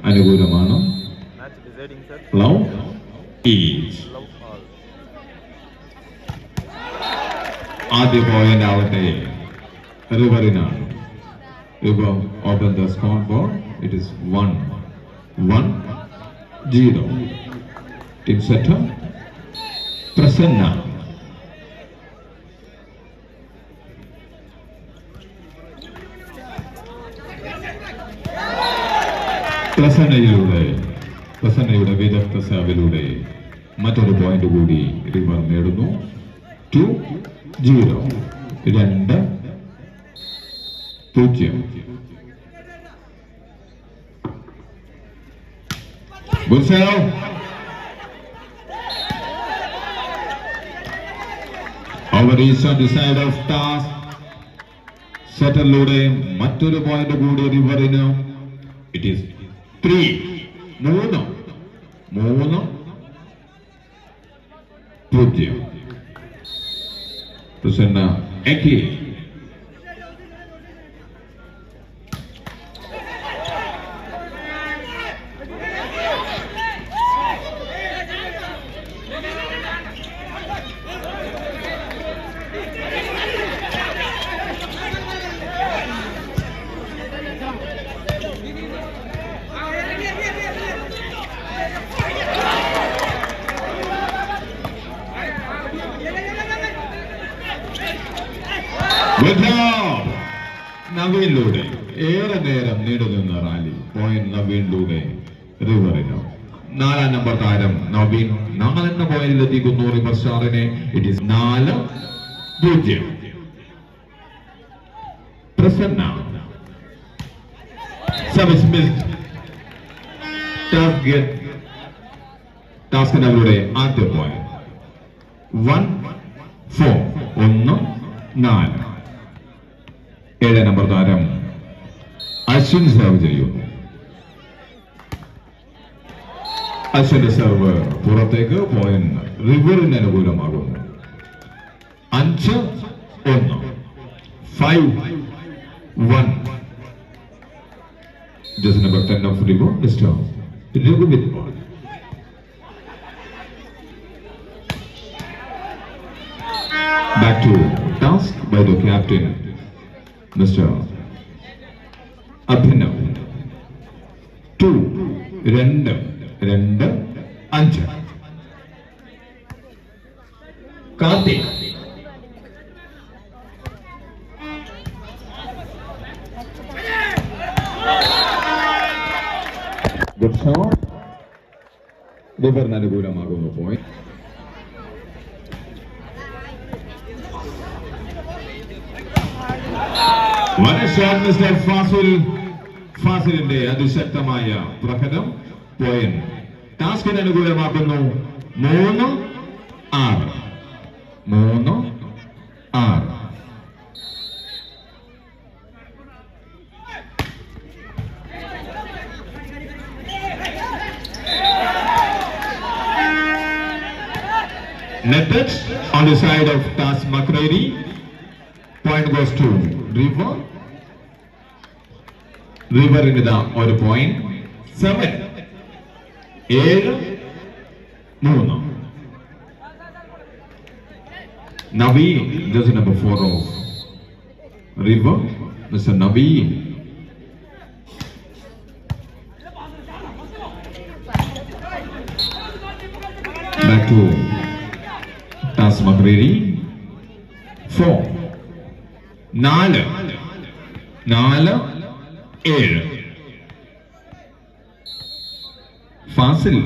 അനുകൂലമാണ്. Love is ആദ്യ point ആവട്ടെ റിവറിനാണ്. River open the scoreboard. It is 1-0. Team set Prasanna. പ്രസന്നയുടെ വിദഗ്ധ സേവയിലൂടെ മറ്റൊരു പോയിന്റ് കൂടി റിവർ നേടുന്നു. 2-0. 2-0. Good save. Over is on the side of task. സെറ്ററിലൂടെ മറ്റൊരു പോയിന്റ് കൂടി റിവറിന്. It is 3-0. പ്രസന്ന എക്കി. നവീനിലൂടെ ഏറെ നേരം നീണ്ടുനിന്ന റാലി. പോയിന്റ് നവീനിലൂടെ റിവറിന്. 4 നമ്പർ താരം നവീൻ 4 എന്ന പോയിന്റിലെത്തിക്കുന്നു റിവർ സ്റ്റാറിനെ. It is 4-0. Prasanna service missed. ടാസ്കിന് അവരുടെ ആദ്യ പോയിന്റ്. 1-4. 1-4. 7 നമ്പർ താരം അശ്വിൻ സെർവ് ചെയ്യുന്നു. അശ്വിന്റെ സെർവ് പുറത്തേക്ക്. പോയിന്റ് റിവറിന് അനുകൂലമാകുന്നു. 5-1. 5-1. Just number 10 of River mister രഘുവിൻ. Back to task by the captain, Mr. Abhinav. 2-5. Karthik. Good shot. റിവറിന് അനുകൂലമാകുന്നു പോയിന്റ്. മിസ്റ്റർ ഫാസിലിന്റെ അതിശക്തമായ പ്രകടനം. പോയിന്റ് ടാസ്കിന് അനുകൂലമാക്കുന്നു. 3-6. Netted on the side of Tas Makreri. Point goes to River. River in the ഒരു point. 7-3. Naveen, jersey number 4 of River, Mr. Naveen. Back to Tas Makreri. 4-4-7. Fasil.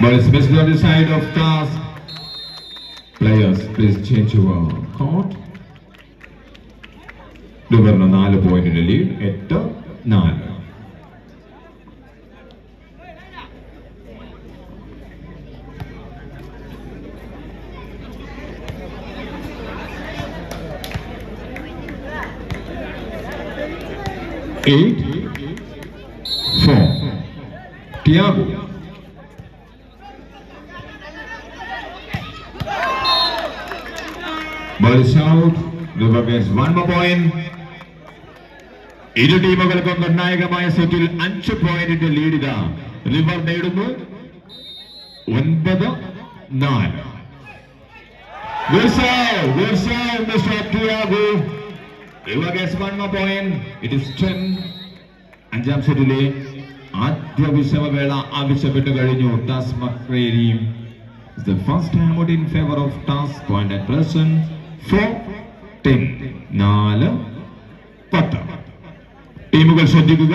But especially on the side of task. Players, please change your court. Riverna 4 point in the lead. 8-4. Eight, 4. Tiago. Ball is out. River gets one more point. ഇരു ടീമുകൾക്കും നിർണായകമായ സെറ്റിൽ 5 പോയിന്റിന്റെ lead ഇതാ river നേടുന്നു. 9-4. Good serve, Mr. Tiago. River gets one more point. It is 10. അഞ്ചാം സെറ്റിലെ ആദ്യ വിശ്രമവേള ആവശ്യപ്പെട്ട് കഴിഞ്ഞു. ടാസ് Makreri is the first time out in favor of TAS. Point at present 4-10. 4-10. ടീമുകൾ ശ്രദ്ധിക്കുക.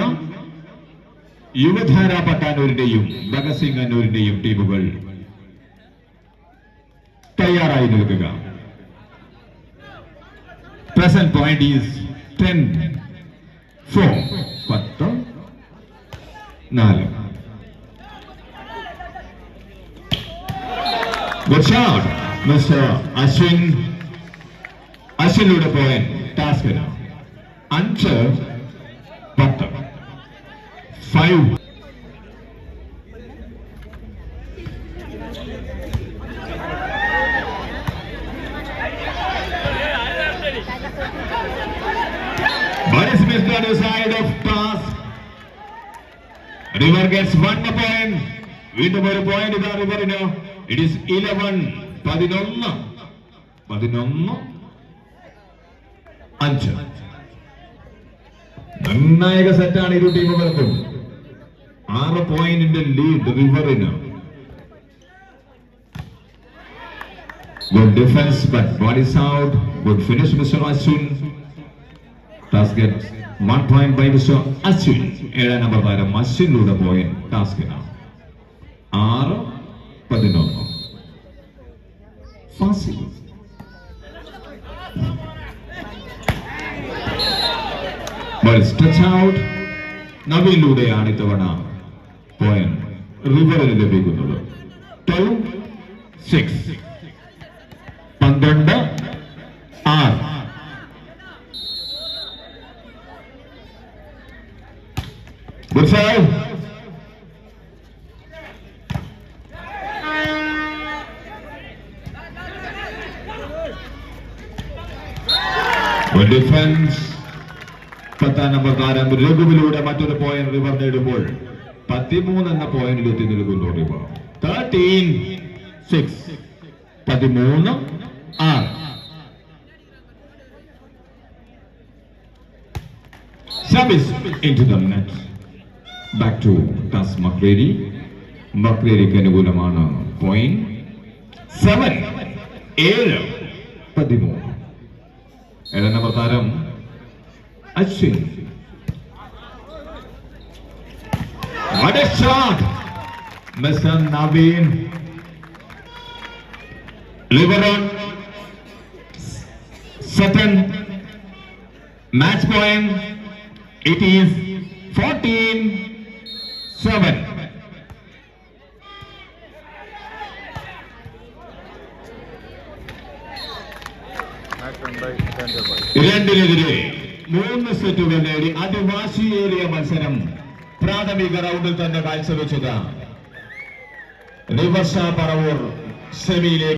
യുവധാര പട്ടാനൂരിന്റെയും ഭഗത് സിംഗ് അന്നൂരിന്റെയും ടീമുകൾ തയ്യാറായി നിൽക്കുക. Present point is 10-4. 10-4. Good shot, Mr. Ashwin. അശ്വിനിലൂടെ പോയിന്റ് ടാസ്കിന് 5-10. 5. But it's missed on the side of TAS. River gets one point. വീണ്ടും ഒരു point ഇതാ റിവറിന്. It is 11-11. 5. നിർണായക സെറ്റാണ് ഇരു ടീമുകൾക്കും. 6 പോയിന്റിന്റെ lead റിവറിന്. Good defense, but ball is out. Good finish, Mr. Ashwin. Task gets 1 point by Mr. Ashwin. 7 number താരം അശ്വിനിലൂടെ പോയിന്റ് ടാസ്കിന്. 6-11. Fácil. Ball stretch out. നവീനിലൂടെയാണ് ഇത്തവണ പോയിന്റ് റിവറിന് ലഭിക്കുന്നത്. 12-6. 12-6. Good save. Good defense. 10 number താരം രഘുവിലൂടെ മറ്റൊരു പോയിന്റ് റിവർ നേടുമ്പോൾ 13 എന്ന പോയിന്റിൽ എത്തി നിൽക്കുന്നു River. 13-6. 13-6. Service into the net. Back to TAS Makreri. മക്രേരിക്ക് അനുകൂലമാണ് പോയിന്റ്. 7-13. 7 നമ്പർ താരം Ashwin. What a shot, Mr. Naveen. River on second match point. It is 14-7. രണ്ടിനെതിരെ 3 സെറ്റുകൾ നേടി അതിവാശിയേറിയ മത്സരം പ്രാഥമിക റൗണ്ടിൽ തന്നെ കാഴ്ചവെച്ചത് റിവർഷ പറവൂർ സെമിയിലേക്ക്.